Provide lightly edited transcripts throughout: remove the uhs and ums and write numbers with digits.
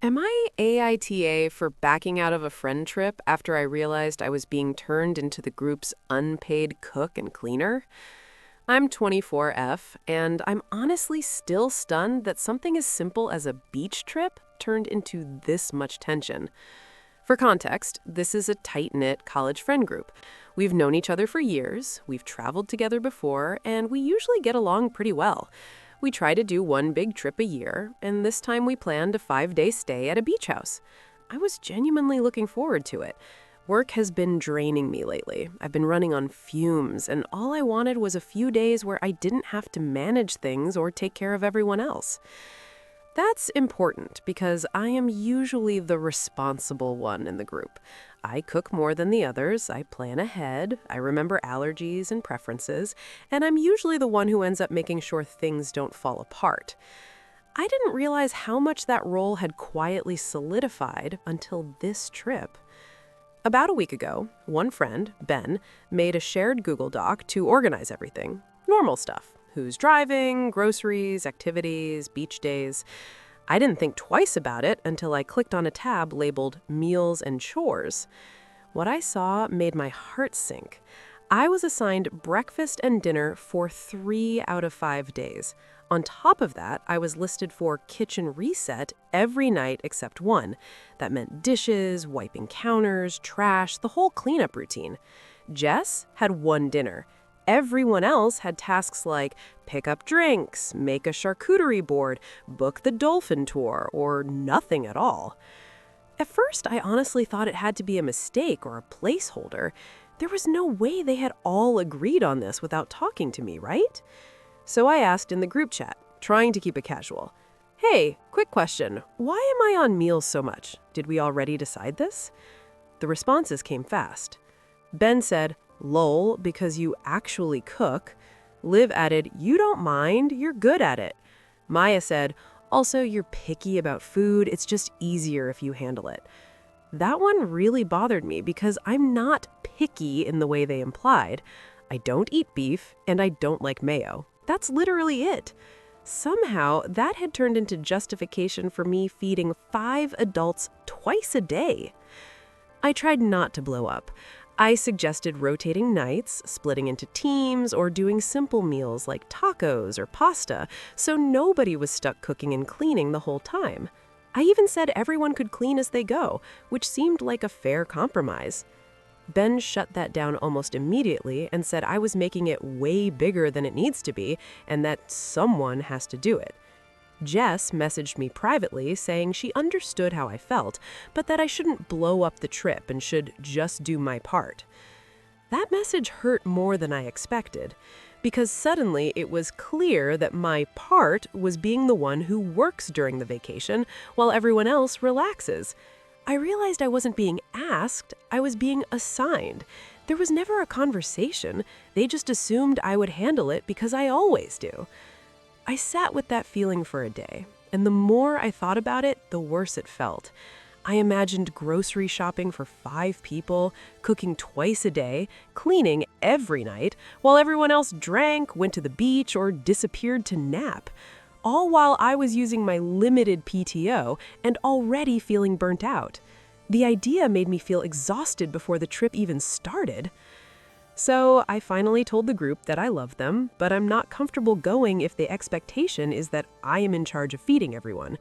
Am I AITA for backing out of a friend trip after I realized I was being turned into the group's unpaid cook and cleaner? I'm 24F, and I'm honestly still stunned that something as simple as a beach trip turned into this much tension. For context, this is a tight-knit college friend group. We've known each other for years, we've traveled together before, and we usually get along pretty well. We try to do one big trip a year, and this time we planned a 5-day stay at a beach house. I was genuinely looking forward to it. Work has been draining me lately. I've been running on fumes, and all I wanted was a few days where I didn't have to manage things or take care of everyone else. That's important because I am usually the responsible one in the group. I cook more than the others, I plan ahead, I remember allergies and preferences, and I'm usually the one who ends up making sure things don't fall apart. I didn't realize how much that role had quietly solidified until this trip. About a week ago, one friend, Ben, made a shared Google Doc to organize everything. Normal stuff. Who's driving, groceries, activities, beach days. I didn't think twice about it until I clicked on a tab labeled Meals and Chores. What I saw made my heart sink. I was assigned breakfast and dinner for 3 out of 5 days. On top of that, I was listed for kitchen reset every night except one. That meant dishes, wiping counters, trash, the whole cleanup routine. Jess had one dinner. Everyone else had tasks like pick up drinks, make a charcuterie board, book the dolphin tour, or nothing at all. At first, I honestly thought it had to be a mistake or a placeholder. There was no way they had all agreed on this without talking to me, right? So I asked in the group chat, trying to keep it casual. Hey, quick question. Why am I on meals so much? Did we already decide this? The responses came fast. Ben said, lol, because you actually cook. Liv added, you don't mind, you're good at it. Maya said, also, you're picky about food, it's just easier if you handle it. That one really bothered me because I'm not picky in the way they implied. I don't eat beef, and I don't like mayo. That's literally it. Somehow, that had turned into justification for me feeding 5 adults twice a day. I tried not to blow up. I suggested rotating nights, splitting into teams, or doing simple meals like tacos or pasta, so nobody was stuck cooking and cleaning the whole time. I even said everyone could clean as they go, which seemed like a fair compromise. Ben shut that down almost immediately and said I was making it way bigger than it needs to be and that someone has to do it. Jess messaged me privately saying she understood how I felt, but that I shouldn't blow up the trip and should just do my part. That message hurt more than I expected, because suddenly it was clear that my part was being the one who works during the vacation while everyone else relaxes. I realized I wasn't being asked, I was being assigned. There was never a conversation. They just assumed I would handle it because I always do. I sat with that feeling for a day, and the more I thought about it, the worse it felt. I imagined grocery shopping for 5 people, cooking twice a day, cleaning every night, while everyone else drank, went to the beach, or disappeared to nap, all while I was using my limited PTO and already feeling burnt out. The idea made me feel exhausted before the trip even started. So I finally told the group that I love them, but I'm not comfortable going if the expectation is that I am in charge of feeding everyone.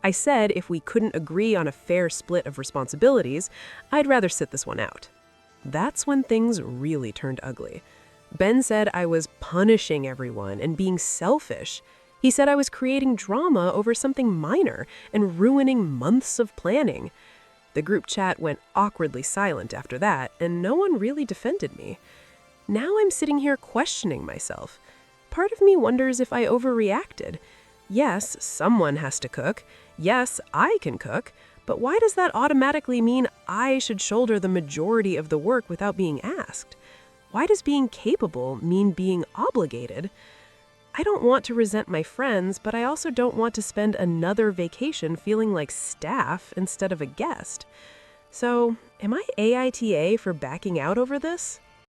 I said if we couldn't agree on a fair split of responsibilities, I'd rather sit this one out. That's when things really turned ugly. Ben said I was punishing everyone and being selfish. He said I was creating drama over something minor and ruining months of planning. The group chat went awkwardly silent after that, and no one really defended me. Now I'm sitting here questioning myself. Part of me wonders if I overreacted. Yes, someone has to cook. Yes, I can cook. But why does that automatically mean I should shoulder the majority of the work without being asked? Why does being capable mean being obligated? I don't want to resent my friends, but I also don't want to spend another vacation feeling like staff instead of a guest. So, am I AITA for backing out over this?